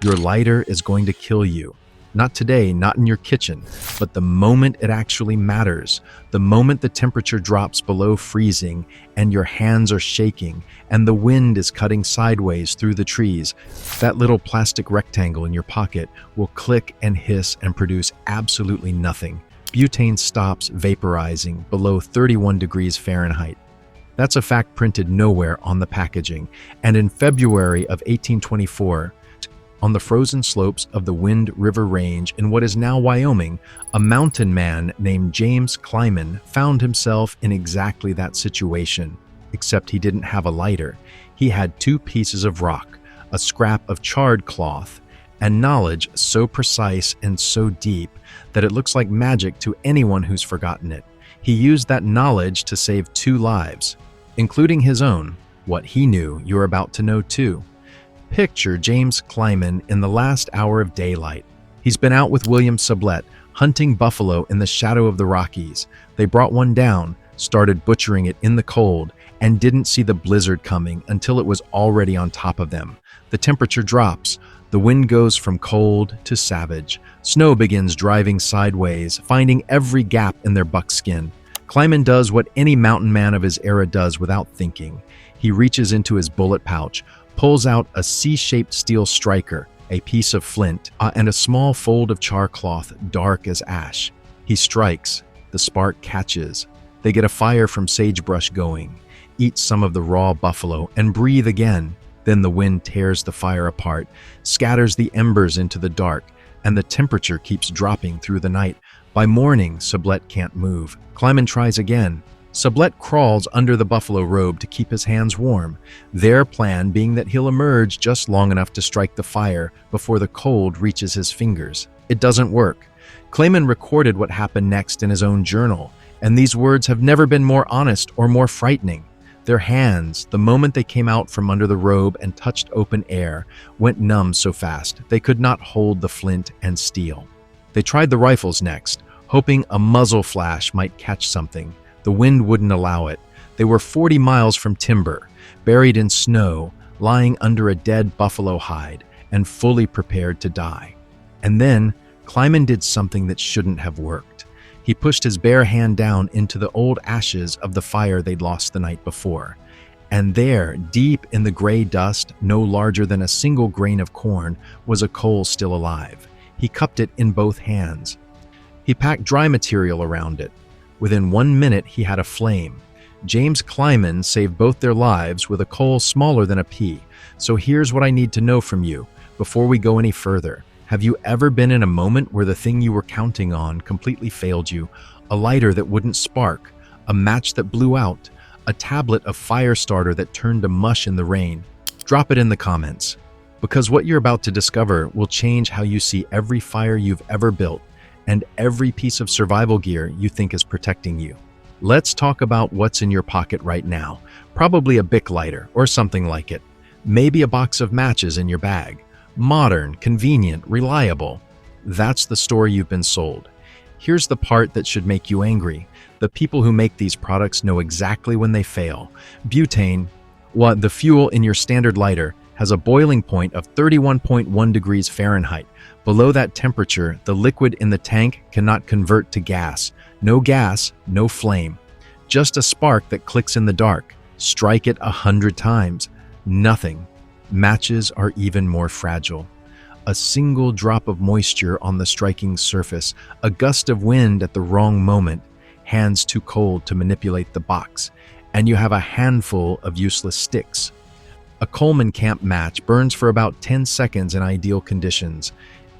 Your lighter is going to kill you. Not today, not in your kitchen, but the moment it actually matters, the moment the temperature drops below freezing and your hands are shaking and the wind is cutting sideways through the trees, that little plastic rectangle in your pocket will click and hiss and produce absolutely nothing. Butane stops vaporizing below 31 degrees Fahrenheit. That's a fact printed nowhere on the packaging. And in February of 1824, on the frozen slopes of the Wind River Range in what is now Wyoming, a mountain man named James Clyman found himself in exactly that situation, except he didn't have a lighter. He had two pieces of rock, a scrap of charred cloth, and knowledge so precise and so deep that it looks like magic to anyone who's forgotten it. He used that knowledge to save 2 lives, including his own. What he knew, you're about to know too. Picture James Clyman in the last hour of daylight. He's been out with William Sublette, hunting buffalo in the shadow of the Rockies. They brought one down, started butchering it in the cold, and didn't see the blizzard coming until it was already on top of them. The temperature drops. The wind goes from cold to savage. Snow begins driving sideways, finding every gap in their buckskin. Clyman does what any mountain man of his era does without thinking. He reaches into his bullet pouch, pulls out a C-shaped steel striker, a piece of flint, and a small fold of char cloth dark as ash. He strikes. The spark catches. They get a fire from sagebrush going, eat some of the raw buffalo, and breathe again. Then the wind tears the fire apart, scatters the embers into the dark, and the temperature keeps dropping through the night. By morning, Sublette can't move. Clyman tries again. Sublette crawls under the buffalo robe to keep his hands warm, their plan being that he'll emerge just long enough to strike the fire before the cold reaches his fingers. It doesn't work. Clyman recorded what happened next in his own journal, and these words have never been more honest or more frightening. Their hands, the moment they came out from under the robe and touched open air, went numb so fast they could not hold the flint and steel. They tried the rifles next, hoping a muzzle flash might catch something. The wind wouldn't allow it. They were 40 miles from timber, buried in snow, lying under a dead buffalo hide, and fully prepared to die. And then, Clyman did something that shouldn't have worked. He pushed his bare hand down into the old ashes of the fire they'd lost the night before. And there, deep in the gray dust, no larger than a single grain of corn, was a coal still alive. He cupped it in both hands. He packed dry material around it. Within 1 minute, he had a flame. James Clyman saved both their lives with a coal smaller than a pea. So here's what I need to know from you before we go any further. Have you ever been in a moment where the thing you were counting on completely failed you? A lighter that wouldn't spark, a match that blew out, a tablet of fire starter that turned to mush in the rain? Drop it in the comments, because what you're about to discover will change how you see every fire you've ever built and every piece of survival gear you think is protecting you. Let's talk about what's in your pocket right now. Probably a Bic lighter or something like it. Maybe a box of matches in your bag. Modern, convenient, reliable. That's the story you've been sold. Here's the part that should make you angry. The people who make these products know exactly when they fail. Butane, the fuel in your standard lighter, has a boiling point of 31.1 degrees Fahrenheit. Below that temperature, the liquid in the tank cannot convert to gas. No gas, no flame. Just a spark that clicks in the dark. Strike it 100 times. Nothing. Matches are even more fragile. A single drop of moisture on the striking surface, a gust of wind at the wrong moment, hands too cold to manipulate the box, and you have a handful of useless sticks. A Coleman camp match burns for about 10 seconds in ideal conditions.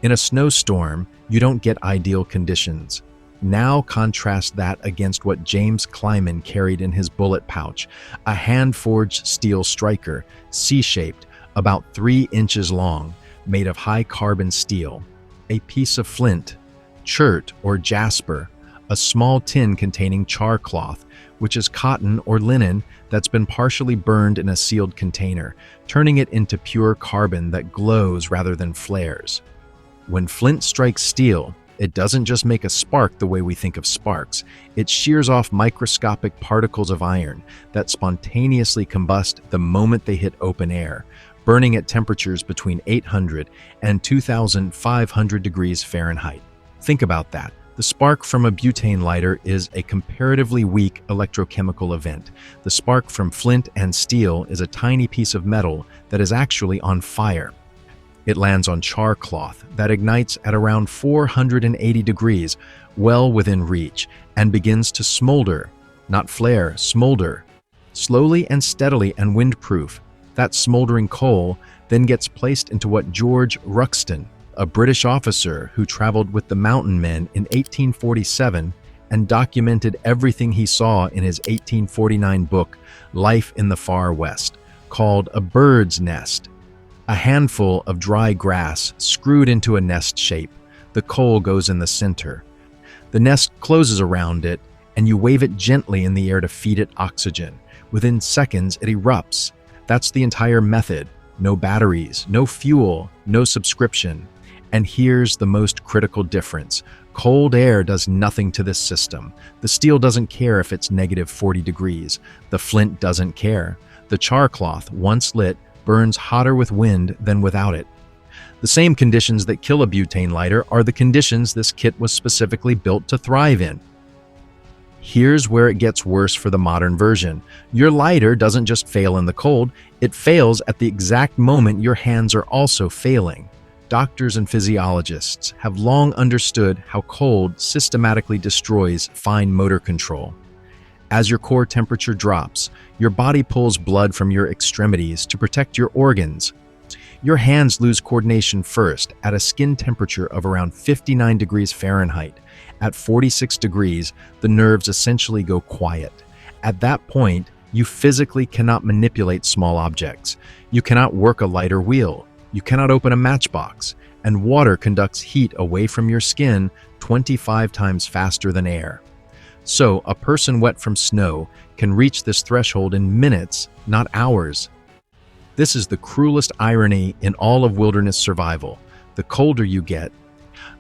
In a snowstorm, you don't get ideal conditions. Now contrast that against what James Clyman carried in his bullet pouch, a hand-forged steel striker, C-shaped, about 3 inches long, made of high-carbon steel, a piece of flint, chert or jasper, a small tin containing char cloth, which is cotton or linen that's been partially burned in a sealed container, turning it into pure carbon that glows rather than flares. When flint strikes steel, it doesn't just make a spark the way we think of sparks. It shears off microscopic particles of iron that spontaneously combust the moment they hit open air, burning at temperatures between 800 and 2,500 degrees Fahrenheit. Think about that. The spark from a butane lighter is a comparatively weak electrochemical event. The spark from flint and steel is a tiny piece of metal that is actually on fire. It lands on char cloth that ignites at around 480 degrees, well within reach, and begins to smolder. Not flare, smolder. Slowly and steadily and windproof. That smoldering coal then gets placed into what George Ruxton, a British officer who traveled with the mountain men in 1847 and documented everything he saw in his 1849 book, Life in the Far West, called a bird's nest. A handful of dry grass screwed into a nest shape. The coal goes in the center. The nest closes around it, and you wave it gently in the air to feed it oxygen. Within seconds, it erupts. That's the entire method. No batteries, no fuel, no subscription. And here's the most critical difference. Cold air does nothing to this system. The steel doesn't care if it's negative 40 degrees. The flint doesn't care. The char cloth, once lit, burns hotter with wind than without it. The same conditions that kill a butane lighter are the conditions this kit was specifically built to thrive in. Here's where it gets worse for the modern version. Your lighter doesn't just fail in the cold, it fails at the exact moment your hands are also failing. Doctors and physiologists have long understood how cold systematically destroys fine motor control. As your core temperature drops, your body pulls blood from your extremities to protect your organs. Your hands lose coordination first at a skin temperature of around 59 degrees Fahrenheit. At 46 degrees, the nerves essentially go quiet. At that point, you physically cannot manipulate small objects. You cannot work a lighter wheel. You cannot open a matchbox. And water conducts heat away from your skin 25 times faster than air. So, a person wet from snow can reach this threshold in minutes, not hours. This is the cruelest irony in all of wilderness survival. The colder you get,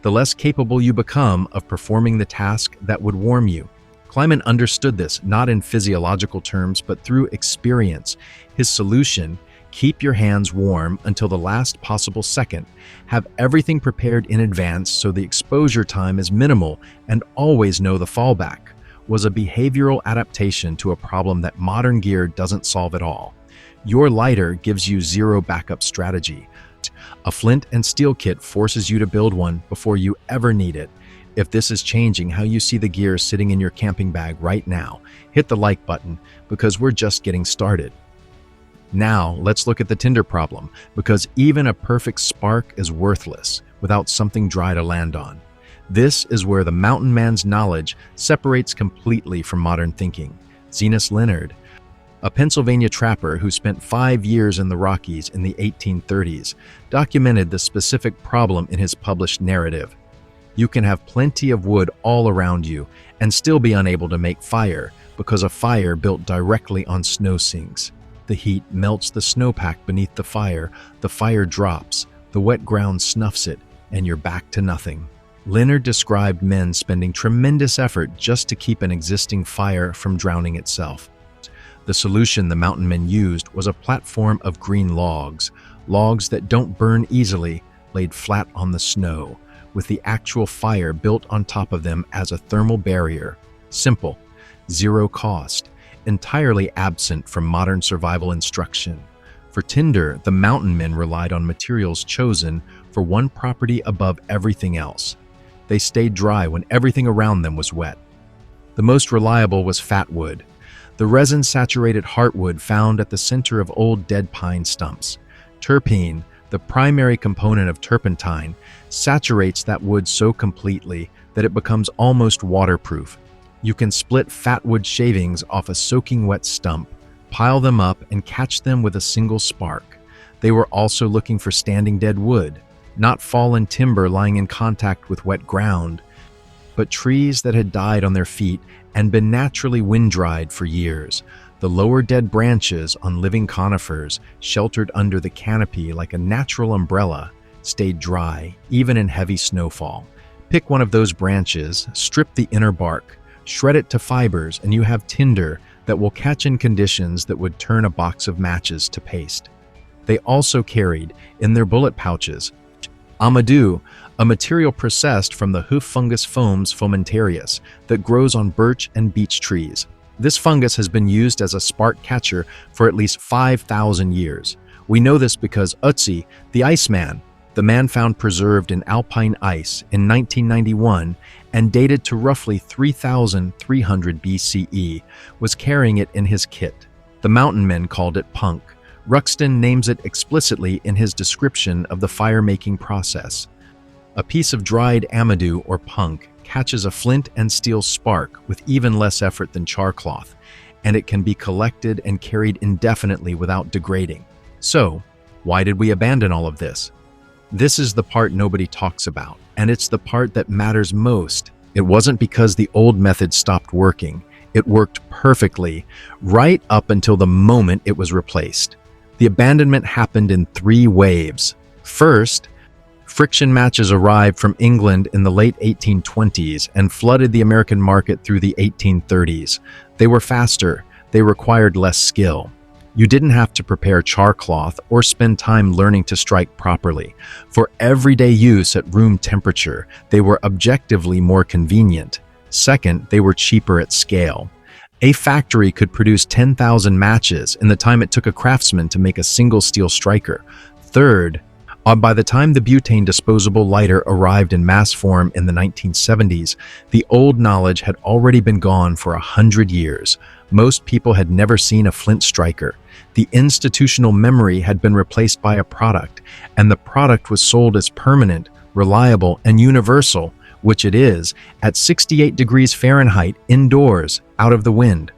the less capable you become of performing the task that would warm you. Clyman understood this not in physiological terms, but through experience. His solution: keep your hands warm until the last possible second. Have everything prepared in advance so the exposure time is minimal, and always know the fallback. Was a behavioral adaptation to a problem that modern gear doesn't solve at all. Your lighter gives you zero backup strategy. A flint and steel kit forces you to build one before you ever need it. If this is changing how you see the gear sitting in your camping bag right now, hit the like button, because we're just getting started. Now, let's look at the tinder problem, because even a perfect spark is worthless without something dry to land on. This is where the mountain man's knowledge separates completely from modern thinking. Zenas Leonard, a Pennsylvania trapper who spent 5 years in the Rockies in the 1830s, documented the specific problem in his published narrative. You can have plenty of wood all around you and still be unable to make fire because a fire built directly on snow sinks. The heat melts the snowpack beneath the fire drops, the wet ground snuffs it, and you're back to nothing. Leonard described men spending tremendous effort just to keep an existing fire from drowning itself. The solution the mountain men used was a platform of green logs that don't burn easily, laid flat on the snow, with the actual fire built on top of them as a thermal barrier. Simple, zero cost, entirely absent from modern survival instruction. For tinder, the mountain men relied on materials chosen for one property above everything else. They stayed dry when everything around them was wet. The most reliable was fat wood, the resin-saturated heartwood found at the center of old dead pine stumps. Terpene, the primary component of turpentine, saturates that wood so completely that it becomes almost waterproof. You can split fat wood shavings off a soaking wet stump, pile them up, and catch them with a single spark. They were also looking for standing dead wood, not fallen timber lying in contact with wet ground, but trees that had died on their feet and been naturally wind-dried for years. The lower dead branches on living conifers, sheltered under the canopy like a natural umbrella, stayed dry, even in heavy snowfall. Pick one of those branches, strip the inner bark, shred it to fibers, and you have tinder that will catch in conditions that would turn a box of matches to paste. They also carried, in their bullet pouches, amadou, a material processed from the hoof fungus Fomes fomentarius that grows on birch and beech trees. This fungus has been used as a spark catcher for at least 5,000 years. We know this because Ötzi, the Iceman, the man found preserved in alpine ice in 1991 and dated to roughly 3,300 BCE, was carrying it in his kit. The mountain men called it punk. Ruxton names it explicitly in his description of the fire-making process. A piece of dried amadou or punk catches a flint and steel spark with even less effort than charcloth, and it can be collected and carried indefinitely without degrading. So, why did we abandon all of this? This is the part nobody talks about, and it's the part that matters most. It wasn't because the old method stopped working. It worked perfectly, right up until the moment it was replaced. The abandonment happened in 3 waves. First, friction matches arrived from England in the late 1820s and flooded the American market through the 1830s. They were faster, they required less skill. You didn't have to prepare charcloth or spend time learning to strike properly. For everyday use at room temperature, they were objectively more convenient. Second, they were cheaper at scale. A factory could produce 10,000 matches in the time it took a craftsman to make a single steel striker. Third, by the time the butane disposable lighter arrived in mass form in the 1970s, the old knowledge had already been gone for 100 years. Most people had never seen a flint striker. The institutional memory had been replaced by a product, and the product was sold as permanent, reliable, and universal, which it is, at 68 degrees Fahrenheit indoors, out of the wind.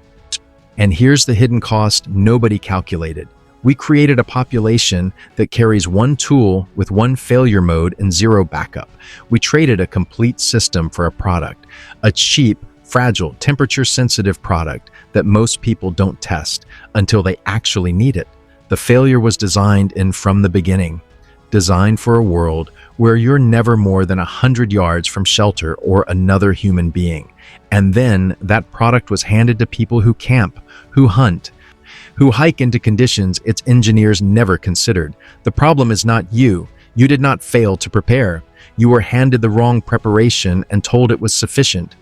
And here's the hidden cost nobody calculated. We created a population that carries one tool with one failure mode and 0 backup. We traded a complete system for a product, a cheap, fragile, temperature-sensitive product that most people don't test until they actually need it. The failure was designed in from the beginning, designed for a world where you're never more than 100 yards from shelter or another human being. And then that product was handed to people who camp, who hunt, who hike into conditions its engineers never considered. The problem is not you. You did not fail to prepare. You were handed the wrong preparation and told it was sufficient.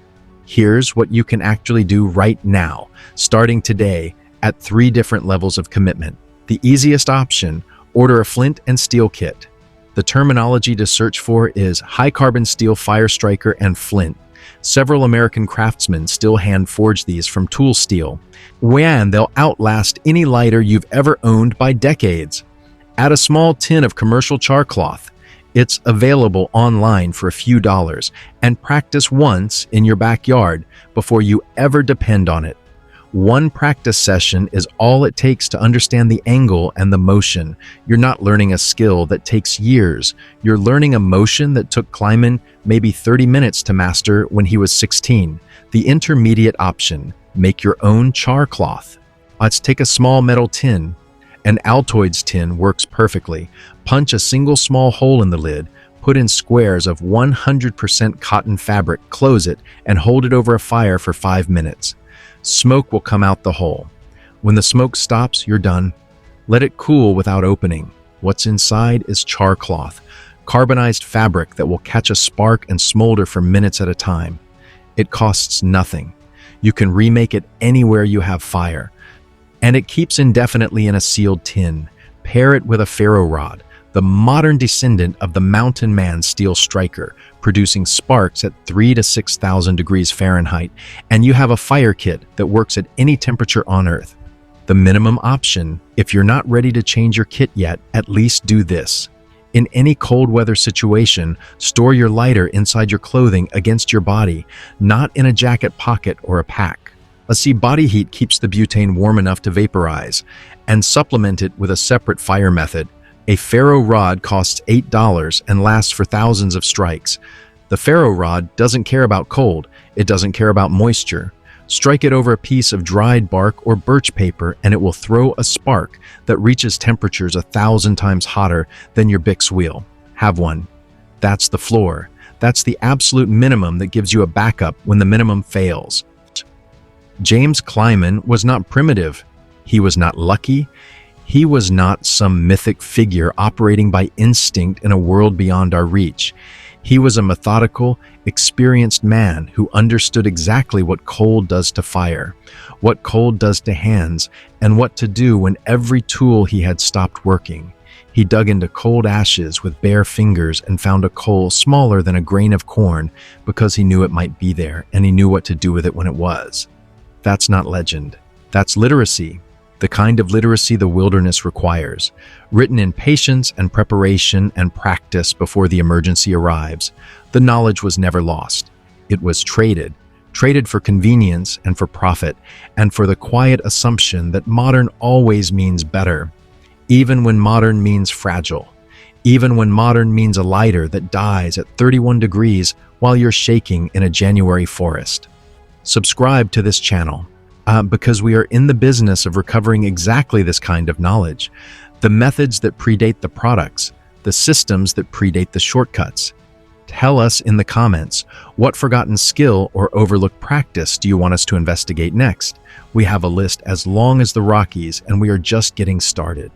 Here's what you can actually do right now, starting today, at 3 different levels of commitment. The easiest option, order a flint and steel kit. The terminology to search for is high-carbon steel fire striker and flint. Several American craftsmen still hand-forge these from tool steel. And they'll outlast any lighter you've ever owned by decades. Add a small tin of commercial charcloth. It's available online for a few dollars, and practice once in your backyard before you ever depend on it. One practice session is all it takes to understand the angle and the motion. You're not learning a skill that takes years. You're learning a motion that took Clyman maybe 30 minutes to master when he was 16. The intermediate option, make your own charcloth. Let's take a small metal tin. An Altoids tin works perfectly. Punch a single small hole in the lid, put in squares of 100% cotton fabric, close it, and hold it over a fire for 5 minutes. Smoke will come out the hole. When the smoke stops, you're done. Let it cool without opening. What's inside is charcloth, carbonized fabric that will catch a spark and smolder for minutes at a time. It costs nothing. You can remake it anywhere you have fire. And it keeps indefinitely in a sealed tin. Pair it with a ferro rod, the modern descendant of the mountain man steel striker, producing sparks at 3,000 to 6,000 degrees Fahrenheit, and you have a fire kit that works at any temperature on Earth. The minimum option, if you're not ready to change your kit yet, at least do this. In any cold weather situation, store your lighter inside your clothing against your body, not in a jacket pocket or a pack. See, body heat keeps the butane warm enough to vaporize, and supplement it with a separate fire method. A ferro rod costs $8 and lasts for thousands of strikes. The ferro rod doesn't care about cold, it doesn't care about moisture. Strike it over a piece of dried bark or birch paper and it will throw a spark that reaches temperatures 1,000 times hotter than your Bix wheel. Have one. That's the floor. That's the absolute minimum that gives you a backup when the minimum fails. James Clyman was not primitive. He was not lucky. He was not some mythic figure operating by instinct in a world beyond our reach. He was a methodical, experienced man who understood exactly what cold does to fire, what cold does to hands, and what to do when every tool he had stopped working. He dug into cold ashes with bare fingers and found a coal smaller than a grain of corn because he knew it might be there and he knew what to do with it when it was. That's not legend. That's literacy, the kind of literacy the wilderness requires, written in patience and preparation and practice before the emergency arrives. The knowledge was never lost. It was traded for convenience and for profit, and for the quiet assumption that modern always means better. Even when modern means fragile, even when modern means a lighter that dies at 31 degrees while you're shaking in a January forest. Subscribe to this channel because we are in the business of recovering exactly this kind of knowledge, the methods that predate the products, the systems that predate the shortcuts. Tell us in the comments, what forgotten skill or overlooked practice do you want us to investigate next? We have a list as long as the Rockies, and we are just getting started.